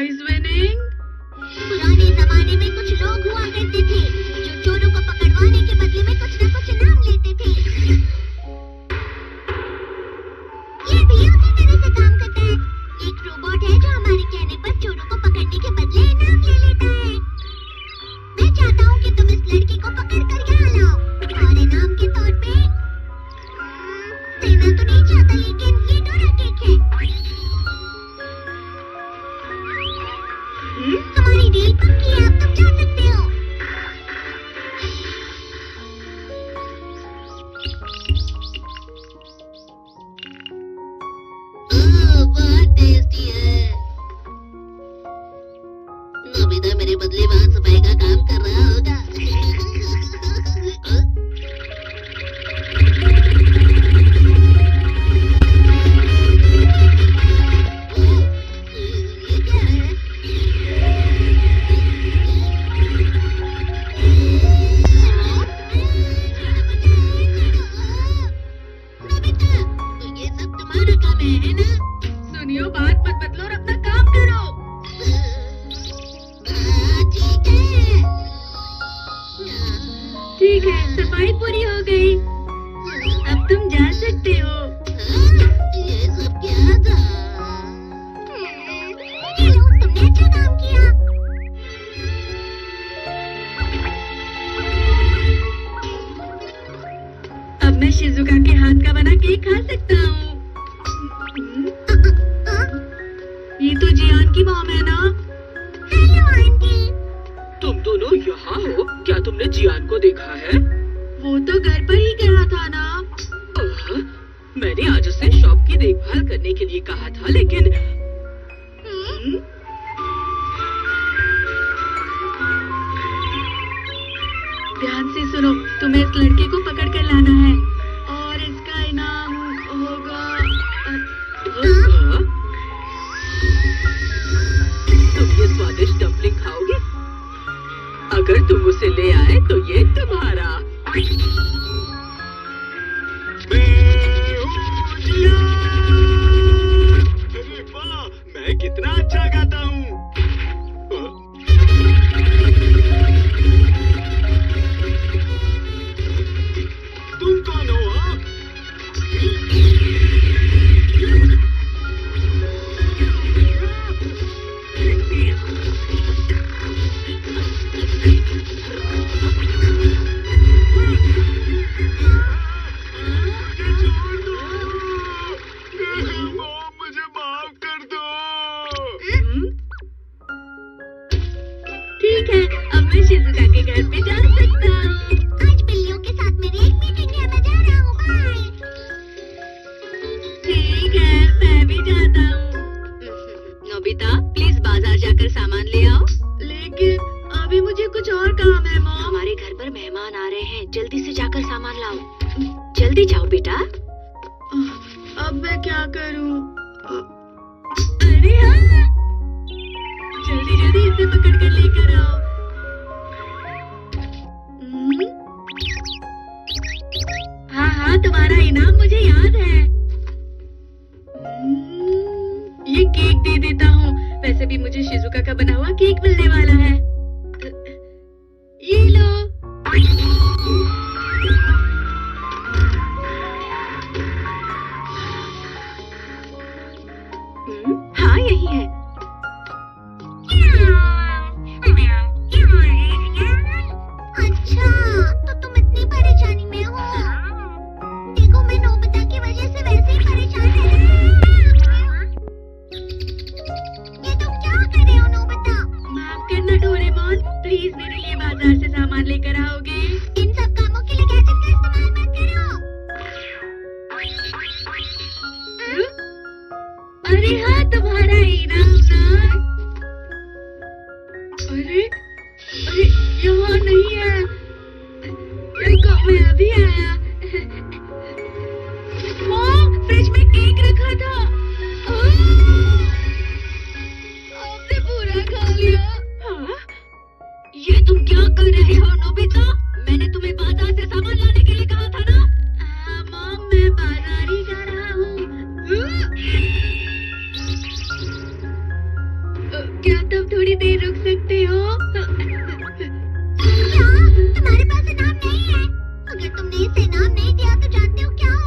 Prize winning. पुराने जमाने में कुछ लोग हुआ करते थे जो चोरों को पकड़वाने के बदले में कुछ न कुछ इनाम लेते थे। ये भी उसी तरह से काम करता है। एक रोबोट है जो हमारे कहने पर चोरों को पकड़ने के बदले इनाम ले लेता है। मैं चाहता हूँ कि तुम इस लड़की को पकड़कर यहाँ लाओ और इनाम के तौर पे देना तो नहीं चाहता, लेकिन ये डोरा केक है। हमारी डील पक्की है, अब तुम जा सकते हो। बहुत टेस्टी है। नोबिता मेरे बदले वहाँ सफाई का काम कर रहा होगा। ये क्या है? नोबिता, तो ये सब तुम्हारा काम है ना? सुनियो, बात मत बदलो और अपना काम करो। ठीक है। ठीक है, सफाई पूरी हो गई, अब तुम जा सकते हो। ये सब क्या था? हेलो, तुमने अच्छा काम किया। अब मैं शिजुका के हाथ का बना केक खा सकता हूँ। ये तो जियान की मॉम है ना? Hello aunty. तुम दोनों यहाँ हो? क्या तुमने जियान को देखा है? वो तो घर पर ही गया था ना। मैंने आज उसे शॉप की देखभाल करने के लिए कहा था, लेकिन ध्यान से सुनो, तुम्हें इस लड़के को पकड़ कर लाना है और इसका इनाम होगा। तुम ये स्वादिष्ट डम्पलिंग खाओगे? अगर तुम उसे ले आए तो ये तुम्हारा। अरे वाह, मैं कितना अच्छा गाता हूँ। तुम कौन हो? हाँ? मुझे माफ कर दो। ठीक है, अब मैं शिजुका के घर पे जा सकता हूँ। आज बिल्लियों के साथ मेरी एक मीटिंग है, मैं जा रहा हूँ। बाय। ठीक है, मैं भी जाता हूँ। नोबिता, प्लीज बाजार जाकर सामान ले आओ। लेकिन अभी मुझे कुछ और काम है मॉम। हमारे घर पर मेहमान आ रहे हैं, जल्दी से जाकर सामान लाओ। जल्दी जाओ बेटा। अब मैं क्या करूँ? अरे हाँ, जल्दी जल्दी इसे पकड़ कर लेकर आओ। हाँ हाँ, तुम्हारा इनाम मुझे याद है। ये केक दे देता हूँ। वैसे भी मुझे शिजुका का बना हुआ केक मिलने वाला है। ये लो। हाँ, यही है। अच्छा, तो तुम इतनी परेशानी में हो। देखो, मैं नोबिता की वजह से वैसे ही परेशान है। ये तुम क्या कर रहे हो नोबिता? माफ करना डोरेमोन, प्लीज मेरे लिए बाजार से सामान लेकर आओगे। इन सब कामों के लिए गैजेट का इस्तेमाल मत करो। अरे हाँ, तुम्हारा इनाम ना। अरे अरे, यहाँ नहीं है। रुको, मैं अभी आया। मॉम, फ्रिज में केक रखा था। आपने पूरा खा लिया। हाँ? ये तुम क्या कर रहे हो नोबिता? मैंने तुम्हें बाजार से सामान लाने के लिए कहा था ना। मॉम, मैं बाजार ही जा रहा हूँ। क्या तुम थोड़ी देर रुक सकते हो? क्या तुम्हारे पास इनाम नहीं है? अगर तुमने इसे इनाम नहीं दिया तो जानते हो क्या होगा?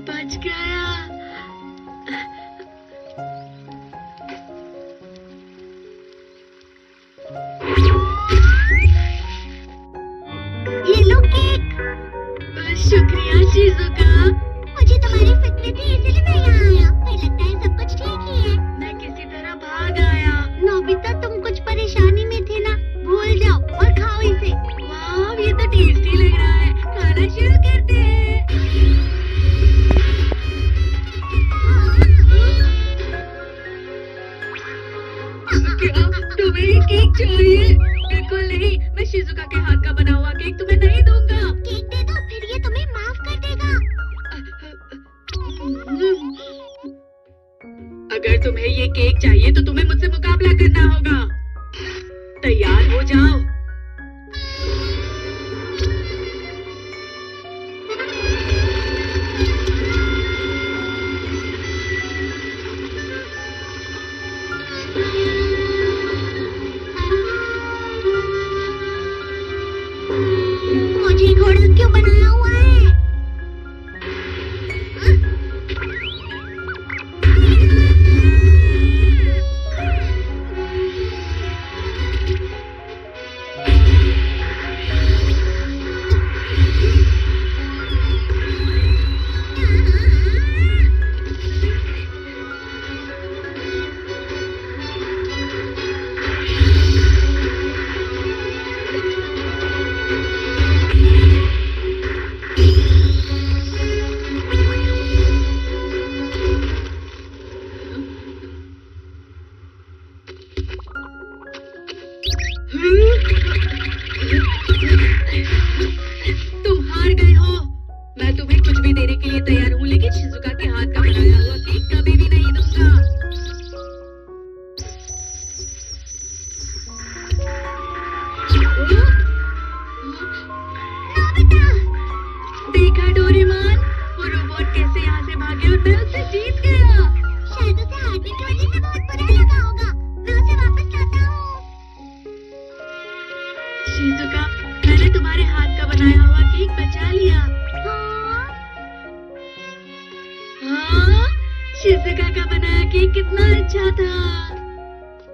बच गया। ये लो केक। शुक्रिया शिजुका। मुझे तुम्हारी फिक्र थी इसलिए मैं यहाँ आया। मुझे लगता है सब कुछ ठीक ही है। मैं किसी तरह भाग आया। नोबिता तुम कुछ परेशानी में थे ना, भूल जाओ और खाओ इसे। वाह ये तो टेस्टी लग रहा है। खाना शुरू करते हैं। क्या तुम्हें ये केक चाहिए? बिल्कुल नहीं, मैं शिजुका के हाथ का बना हुआ केक तुम्हें नहीं दूंगा। केक दे दो, फिर ये तुम्हें माफ कर देगा। अगर तुम्हें ये केक चाहिए तो तुम्हें मुझसे मुकाबला करना होगा। तैयार हो जाओ। मुझे घोड़ा क्यों बनाया हुआ है? तुम हार गए हो। मैं तुम्हें कुछ भी देने के लिए तैयार हूँ, लेकिन शिजुका के हाथ का बनाया हुआ केक कभी भी नहीं दूंगा। देखा डोरेमोन, वो रोबोट कैसे यहाँ से भागे और मैं उससे जीत गया। शायद उसे हारने की वजह से बहुत बुरा लगा होगा। मैं उसे वापस लाता हूँ। शिजुका, मैंने तुम्हारे हाथ का बनाया हुआ केक बचा लिया। हाँ, शिजुका का बनाया केक कितना अच्छा था।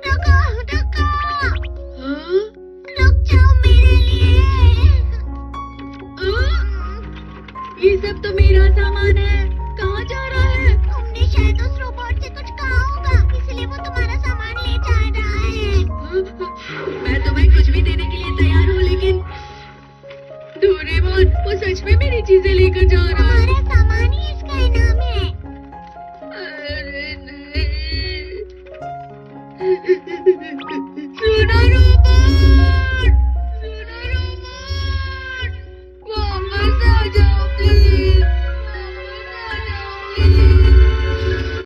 रुको, रुको। हाँ? रुक जाओ मेरे लिए। ये सब तो मेरा सामान है। कहाँ जा रहा है? तुमने शायद उस रोबोट से कुछ कहा होगा, इसलिए वो तुम्हारा सामान ले जा रहा है। मैं तुम्हें कुछ भी देने के लिए तैयार हूँ, लेकिन डोरेमोन वो सच में मेरी चीजें लेकर जा रहा है। हमारे